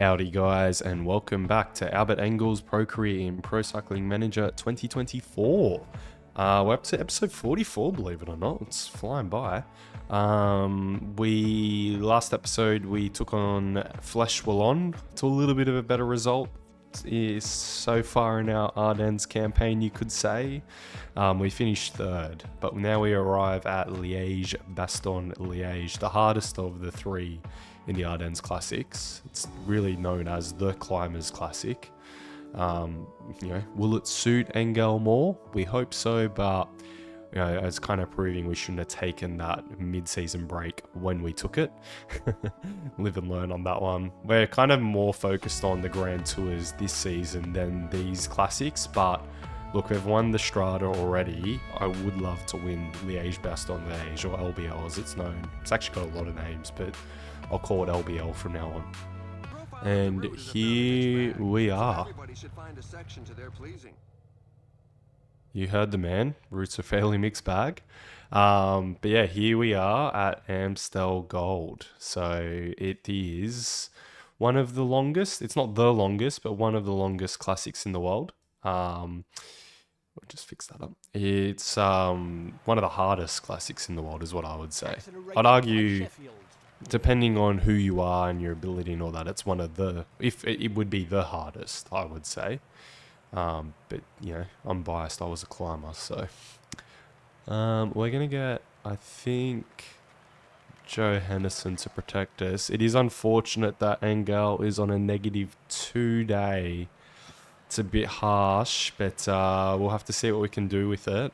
Howdy guys, and welcome back to Albert Engel's Pro Career in Pro Cycling Manager 2024. We're up to episode 44, believe it or not. It's flying by. Last episode we took on Fleche Wallonne to a little bit of a better result. Is so far in our Ardennes campaign, you could say. We finished third, but now we arrive at Liège-Bastogne-Liège, the hardest of the three in the Ardennes Classics. It's really known as the Climbers Classic. Will it suit Engel more? We hope so, but it's kind of proving we shouldn't have taken that mid-season break when we took it. Live and learn on that one. We're kind of more focused on the Grand Tours this season than these classics, but look, we've won the Strada already. I would love to win Liège-Bastogne-Liège, or LBL as it's known. It's actually got a lot of names, but I'll call it LBL from now on. And here we are. You heard the man. Routes a fairly mixed bag. But yeah, here we are at Amstel Gold. So it is one of the longest. It's not the longest, but one of the longest classics in the world. We'll just fix that up. It's one of the hardest classics in the world is what I would say. I'd argue, depending on who you are and your ability and all that, it's one of the, if it would be the hardest, I would say. But I'm biased. I was a climber, so we're gonna get, I think, Joe Henderson to protect us. It is unfortunate that Engel is on a -2 day. It's a bit harsh, but we'll have to see what we can do with it.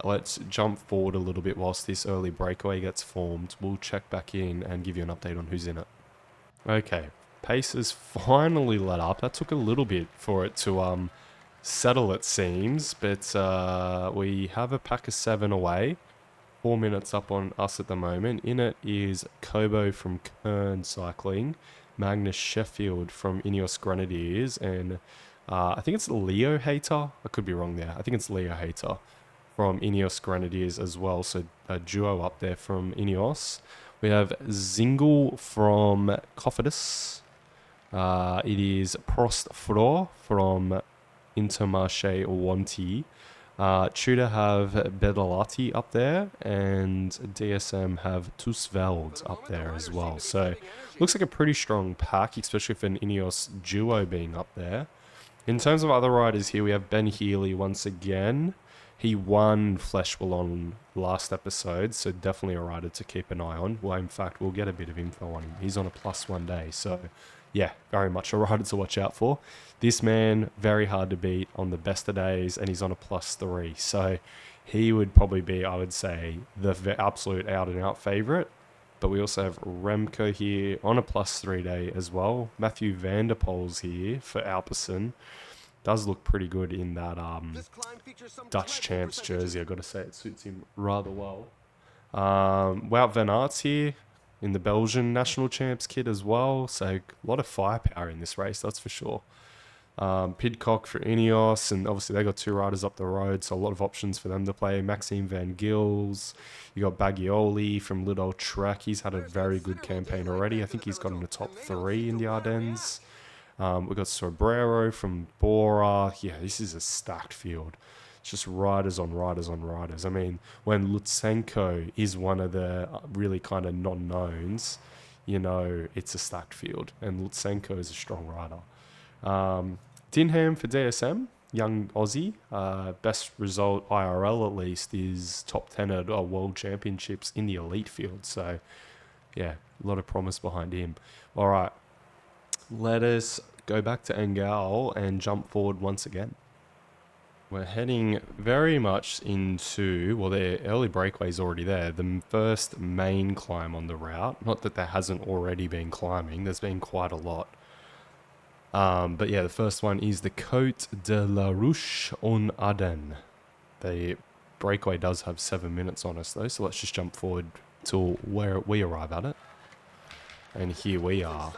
Let's jump forward a little bit whilst this early breakaway gets formed. We'll check back in and give you an update on who's in it. Okay, pace has finally let up. That took a little bit for it to settle, it seems, but we have a pack of 7 away. 4 minutes up on us at the moment. In it is Kobo from Kern Cycling, Magnus Sheffield from Ineos Grenadiers, and I think it's Leo Hater. I could be wrong there. I think it's Leo Hater from Ineos Grenadiers as well. So a duo up there from Ineos. We have Zingle from Cofidis. It is Prost Fro from Intermarché Wanty. Tudor have Bedalati up there, and DSM have Tusveld up there as well. So looks like a pretty strong pack, especially for an Ineos duo being up there. In terms of other riders here, we have Ben Healy once again. He won Fleche Wallonne last episode, so definitely a rider to keep an eye on. Well, in fact, we'll get a bit of info on him. He's on a +1 day, so yeah, very much a rider to watch out for. This man, very hard to beat on the best of days, and he's on a +3. So he would probably be, I would say, the absolute out-and-out favourite. But we also have Remco here on a +3 day as well. Matthew van der Poel's here for Alpecin. Does look pretty good in that Dutch Champs jersey. I've got to say, it suits him rather well. Wout van Aert's here in the Belgian National Champs kit as well. So a lot of firepower in this race, that's for sure. Pidcock for Ineos, and obviously they got 2 riders up the road, so a lot of options for them to play. Maxime Van Gils, you got Baggioli from Little Trek. He's had a very good campaign already. I think he's got in the top 3 in the Ardennes. We've got Sobrero from Bora. Yeah, this is a stacked field. It's just riders on riders on riders. I mean, when Lutsenko is one of the really kind of non-knowns, it's a stacked field, and Lutsenko is a strong rider. Dinham for DSM, young Aussie. Best result IRL at least is top 10 at World Championships in the elite field. So yeah, a lot of promise behind him. All right, let us go back to Engel and jump forward once again. We're heading very much into, well, the early breakaway is already there. The first main climb on the route. Not that there hasn't already been climbing. There's been quite a lot. But yeah, the first one is the Côte de la Ruche en Ardennes. The breakaway does have 7 minutes on us though, so let's just jump forward till where we arrive at it. And here we are.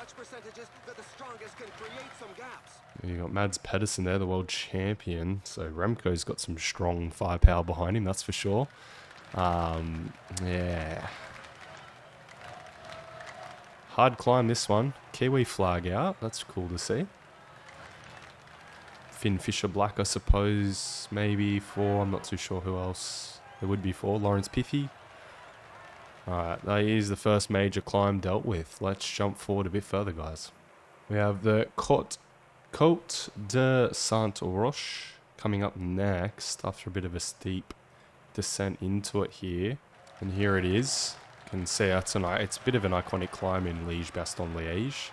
You got Mads Pedersen there, the world champion. So Remco's got some strong firepower behind him, that's for sure. Yeah. Hard climb this one. Kiwi flag out. That's cool to see. Finn Fisher Black, I suppose. Maybe for, I'm not too sure who else it would be for. Lawrence Piffy. Alright, that is the first major climb dealt with. Let's jump forward a bit further, guys. We have the Côte de Saint-Roch coming up next after a bit of a steep descent into it here. And here it is. You can see it's a bit of an iconic climb in Liège-Bastogne-Liège.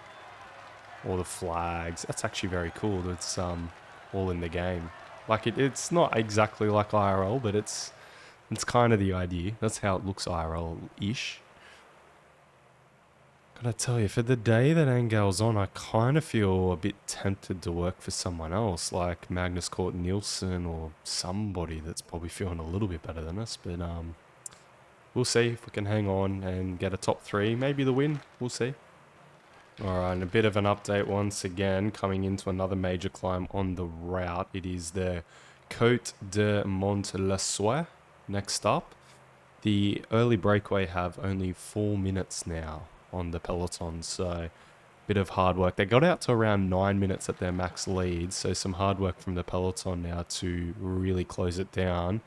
All the flags. That's actually very cool. It's all in the game. Like it's not exactly like IRL, but it's kind of the idea. That's how it looks IRL-ish. Gotta tell you, for the day that Engel's on, I kind of feel a bit tempted to work for someone else, like Magnus Cort Nielsen or somebody that's probably feeling a little bit better than us. But we'll see if we can hang on and get a top 3. Maybe the win. We'll see. Alright, and a bit of an update once again, coming into another major climb on the route. It is the Côte de Mont-le-Soir next up. The early breakaway have only 4 minutes now on the peloton, so bit of hard work. They got out to around 9 minutes at their max lead, so some hard work from the peloton now to really close it down.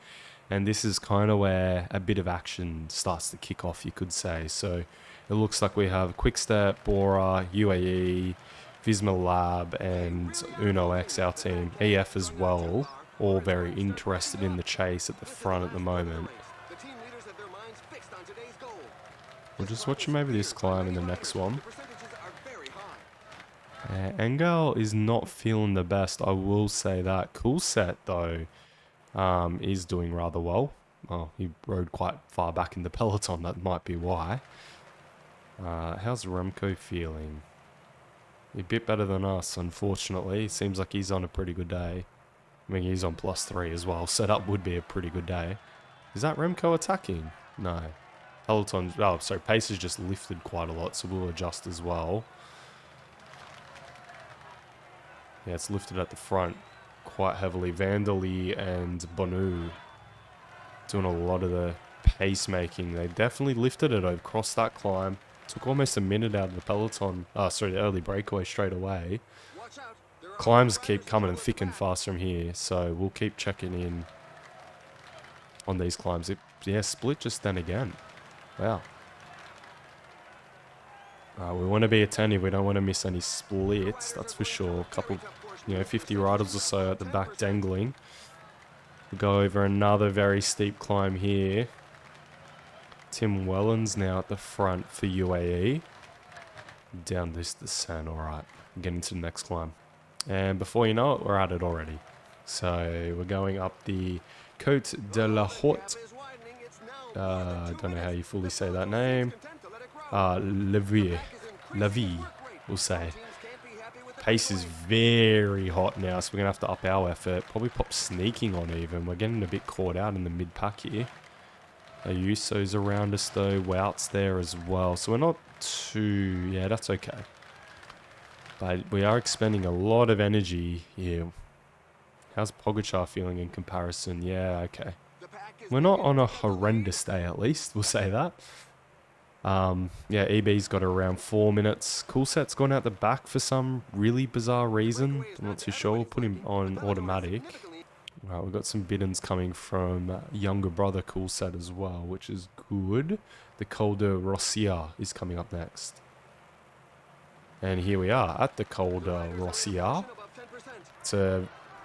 And this is kind of where a bit of action starts to kick off, you could say. So it looks like we have Quickstep, Bora, UAE, Visma Lab, and Uno X, our team, EF as well, all very interested in the chase at the front at the moment. We'll just watch maybe this climb in the next one. Engel is not feeling the best, I will say that. Cool Set, though, is doing rather well. Oh, he rode quite far back in the peloton, that might be why. How's Remco feeling? A bit better than us, unfortunately. Seems like he's on a pretty good day. I mean, he's on +3 as well, so that would be a pretty good day. Is that Remco attacking? No. Peloton, oh, sorry, pace has just lifted quite a lot, so we'll adjust as well. Yeah, it's lifted at the front quite heavily. Vanderlei and Bonu doing a lot of the pace making. They definitely lifted it across that climb. Took almost a minute out of the peloton. The early breakaway straight away. Climbs keep coming in thick and fast from here, so we'll keep checking in on these climbs. Yeah, split just then again. Wow. We want to be attentive. We don't want to miss any splits, that's for sure. A couple, 50 riders or so at the back dangling. We'll go over another very steep climb here. Tim Wellens now at the front for UAE. Down this descent, alright. Getting to the next climb. And before you know it, we're at it already. So we're going up the Côte de la Haute. I don't know how you fully say that name. Levier, we'll say. Pace is very hot now, so we're going to have to up our effort. Probably pop sneaking on even. We're getting a bit caught out in the mid-pack here. Ayuso's around us though. Wout's there as well. So we're not too... Yeah, that's okay. But we are expending a lot of energy here. How's Pogačar feeling in comparison? Yeah, okay. We're not on a horrendous day, at least. We'll say that. Yeah, EB's got around 4 minutes. Cool Set's gone out the back for some really bizarre reason. I'm not too sure. We'll put him on automatic. Right, we've got some biddens coming from younger brother Cool Set as well, which is good. The Col de Rossier is coming up next. And here we are at the Col de Rossier.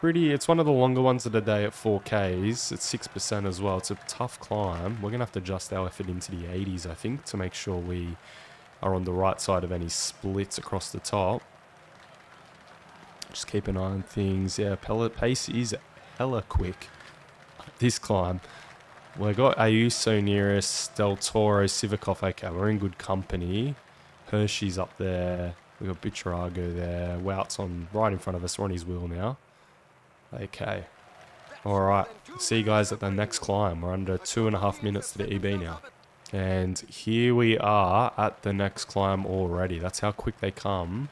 It's one of the longer ones of the day at 4Ks. It's 6% as well. It's a tough climb. We're going to have to adjust our effort into the 80s, I think, to make sure we are on the right side of any splits across the top. Just keep an eye on things. Yeah, pellet pace is hella quick. This climb. We've got Ayuso near us, Del Toro, Sivakov. Okay, we're in good company. Hershey's up there. We've got Buitrago there. Wout's on right in front of us. We're on his wheel now. Okay. Alright. See you guys at the next climb. We're under 2.5 minutes to the EB now. And here we are at the next climb already. That's how quick they come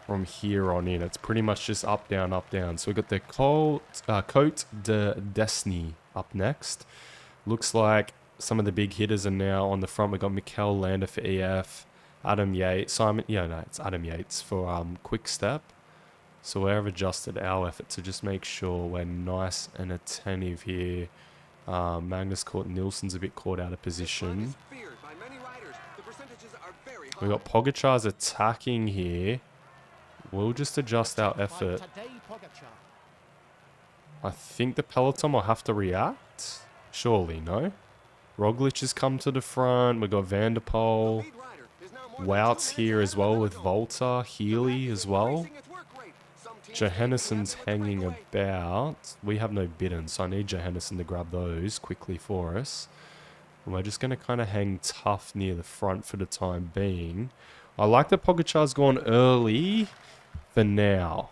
from here on in. It's pretty much just up, down, up, down. So we've got the Côte de Desny up next. Looks like some of the big hitters are now on the front. We've got Mikel Landa for EF. Adam Yates, Simon, yeah, no, it's Adam Yates for Quick Step. So we've adjusted our effort to just make sure we're nice and attentive here. Magnus Nielsen's a bit caught out of position. We got Pogacar's attacking here. We'll just adjust our effort. I think the peloton will have to react. Surely, no? Roglic has come to the front. We got Van der Poel. Wout's here as well with Volta. Healy as well. Johannesson's hanging about. We have no Bidden, so I need Johannesson to grab those quickly for us. And we're just going to kind of hang tough near the front for the time being. I like that Pogacar's gone early for now.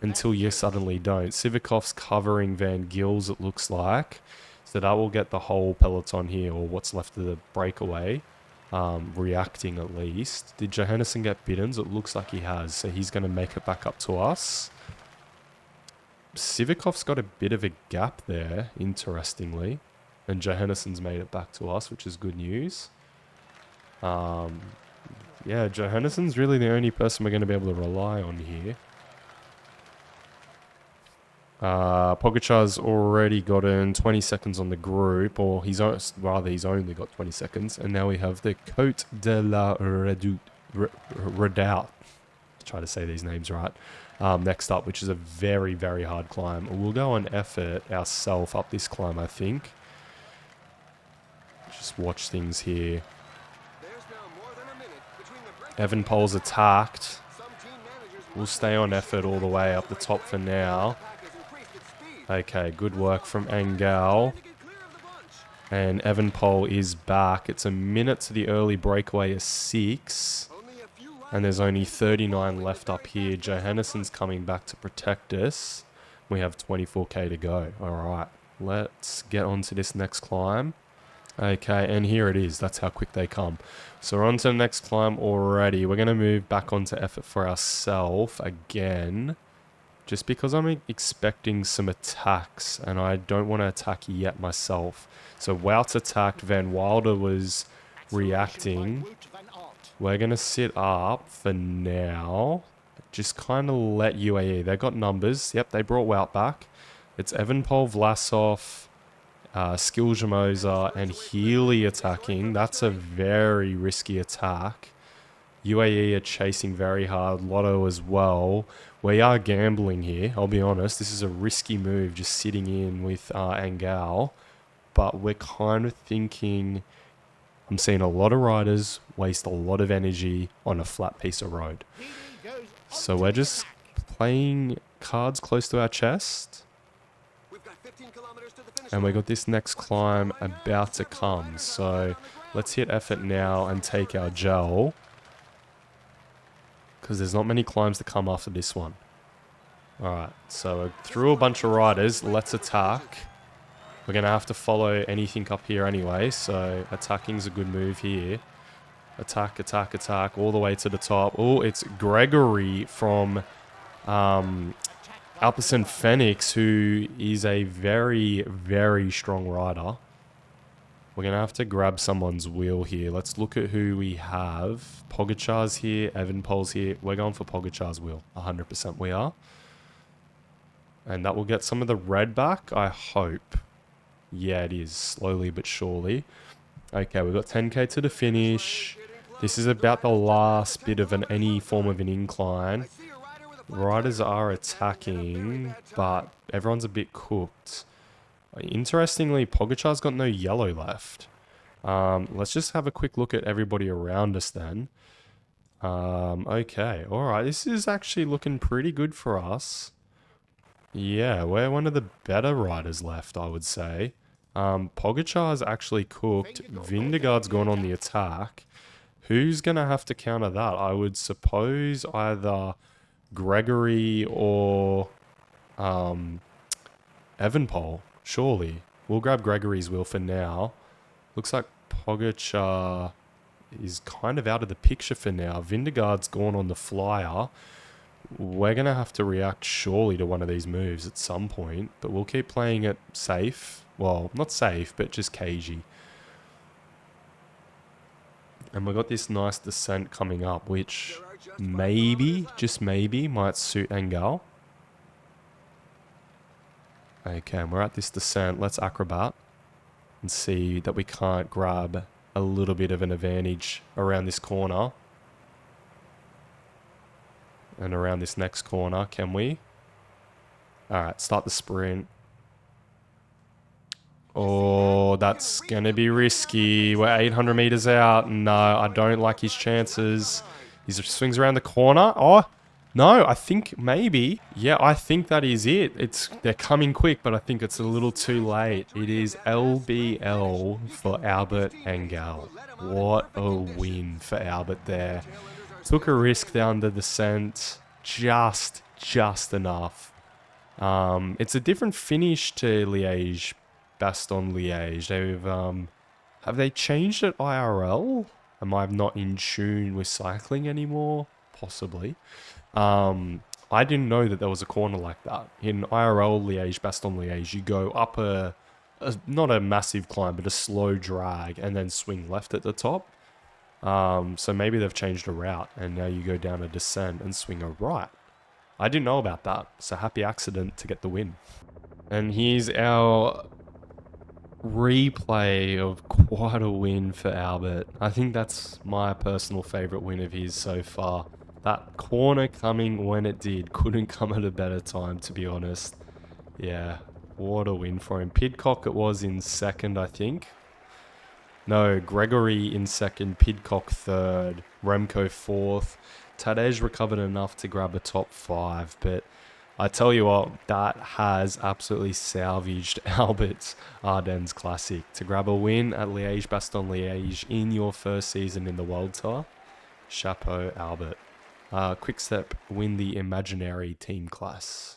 Until you suddenly don't. Sivakov's covering Van Gils, it looks like. So that will get the whole peloton here, or what's left of the breakaway, reacting at least. Did Johannesson get Biddens? It looks like he has. So he's going to make it back up to us. Sivakov's got a bit of a gap there, interestingly. And Johannesson's made it back to us, which is good news. Yeah, Johannesson's really the only person we're going to be able to rely on here. Pogacar's already gotten 20 seconds on the group, or he's only got 20 seconds. And now we have the Côte de la Redoubt. Try to say these names right. Next up, which is a very, very hard climb. We'll go on effort ourselves up this climb, I think. Just watch things here. Evenepoel's attacked. We'll stay on effort all the way up the top for now. Okay, good work from Engel. And Evenepoel is back. It's a minute to the early breakaway of 6. And there's only 39 left up here. Johannesson's coming back to protect us. We have 24k to go. Alright, let's get on to this next climb. Okay, and here it is. That's how quick they come. So we're on to the next climb already. We're going to move back onto effort for ourselves again. Just because I'm expecting some attacks, and I don't want to attack yet myself. So Wout attacked, Van Wilder was reacting. We're going to sit up for now. Just kind of let UAE. They got numbers. Yep, they brought Wout back. It's Evenepoel, Vlasov, Skiljamosa, and Healy attacking. That's a very risky attack. UAE are chasing very hard. Lotto as well. We are gambling here, I'll be honest. This is a risky move, just sitting in with Engel. But we're kind of thinking... I'm seeing a lot of riders waste a lot of energy on a flat piece of road. So we're just playing cards close to our chest. And we got this next climb about to come. So let's hit effort now and take our gel. Because there's not many climbs to come after this one. Alright, so through a bunch of riders, let's attack. We're going to have to follow anything up here anyway, so attacking's a good move here. Attack, attack, attack, all the way to the top. Oh, it's Gregory from Alpecin Phoenix, who is a very, very strong rider. We're going to have to grab someone's wheel here. Let's look at who we have. Pogacar's here, Evenepoel's here. We're going for Pogacar's wheel. 100% we are. And that will get some of the red back, I hope. Yeah, it is. Slowly but surely. Okay, we've got 10k to the finish. This is about the last bit of any form of an incline. Riders are attacking, but everyone's a bit cooked. Interestingly, Pogacar's got no yellow left. Let's just have a quick look at everybody around us then. Okay, alright, this is actually looking pretty good for us. Yeah, we're one of the better riders left, I would say. Pogacar's actually cooked. Vingegaard's gone on the attack. Who's going to have to counter that? I would suppose either Gregory or Evenepoel, surely. We'll grab Gregory's wheel for now. Looks like Pogacar is kind of out of the picture for now. Vingegaard's gone on the flyer. We're going to have to react surely to one of these moves at some point, but we'll keep playing it safe. Well, not safe, but just cagey. And we've got this nice descent coming up, which maybe, just maybe, might suit Engel. Okay, and we're at this descent. Let's acrobat and see that we can't grab a little bit of an advantage around this corner. And around this next corner, can we? Alright, start the sprint. Oh, that's going to be risky. We're 800 meters out. No, I don't like his chances. He swings around the corner. Oh, no, I think maybe. Yeah, I think that is it. They're coming quick, but I think it's a little too late. It is LBL for Albert Engel. What a win for Albert there. Took a risk down the descent. Just enough. It's a different finish to Liège-Bastogne-Liège. Have they changed it IRL? Am I not in tune with cycling anymore? Possibly. I didn't know that there was a corner like that. In IRL Liège-Bastogne-Liège, you go up not a massive climb, but a slow drag, and then swing left at the top. So maybe they've changed the route, and now you go down a descent and swing a right. I didn't know about that. It's a happy accident to get the win. And here's our replay of quite a win for Albert. I think that's my personal favourite win of his so far. That corner coming when it did couldn't come at a better time, to be honest. Yeah, what a win for him. Pidcock it was in second, I think. No, Gregory in second, Pidcock third, Remco fourth. Tadej recovered enough to grab a top 5, but I tell you what, that has absolutely salvaged Albert's Ardennes Classic. To grab a win at Liège-Bastogne-Liège in your first season in the World Tour, chapeau Albert. Quick-Step win the imaginary team class.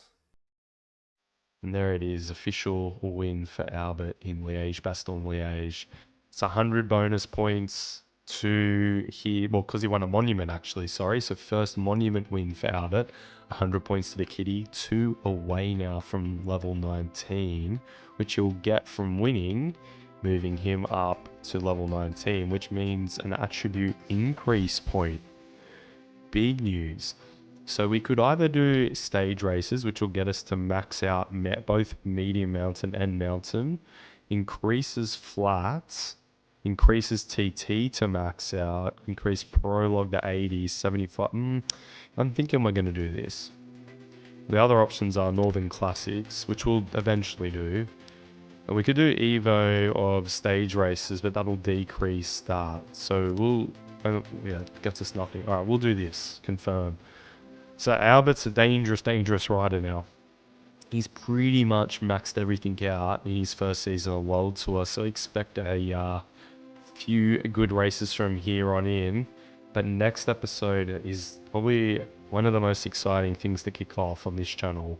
And there it is, official win for Albert in Liège-Bastogne-Liège. It's 100 bonus points to here, well, because he won a monument actually, sorry. So first monument win for Albert, 100 points to the kitty, 2 away now from level 19, which he'll get from winning, moving him up to level 19, which means an attribute increase point. Big news. So we could either do stage races, which will get us to max out both medium mountain and mountain, increases flats, increases TT to max out, increase prologue to 80, 75. I'm thinking we're going to do this. The other options are Northern Classics, which we'll eventually do. And we could do Evo of stage races, but that'll decrease that. So yeah, gets us nothing. All right, we'll do this. Confirm. So Albert's a dangerous rider now. He's pretty much maxed everything out in his first season of World Tour, so expect a few good races from here on in. But next episode is probably one of the most exciting things to kick off on this channel,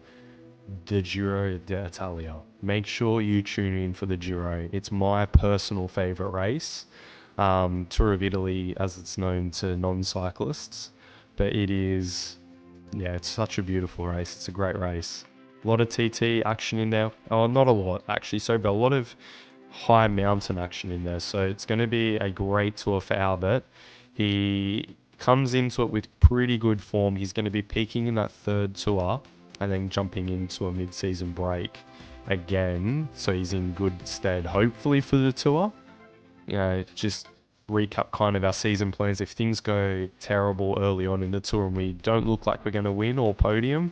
the Giro d'Italia. Make sure you tune in for the Giro. It's my personal favorite race. Tour of Italy, as it's known to non-cyclists, but it is, yeah, it's such a beautiful race. It's a great race. A lot of TT action in there. Oh, not a lot actually, sorry, but a lot of high mountain action in there. So it's going to be a great tour for Albert. He comes into it with pretty good form. He's going to be peaking in that third tour and then jumping into a mid-season break again. So he's in good stead, hopefully, for the tour. You know, just recap kind of our season plans. If things go terrible early on in the tour and we don't look like we're going to win or podium,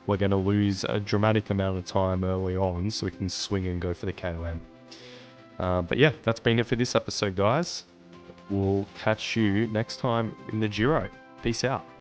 we're going to lose a dramatic amount of time early on so we can swing and go for the KOM. But yeah, that's been it for this episode, guys. We'll catch you next time in the Giro. Peace out.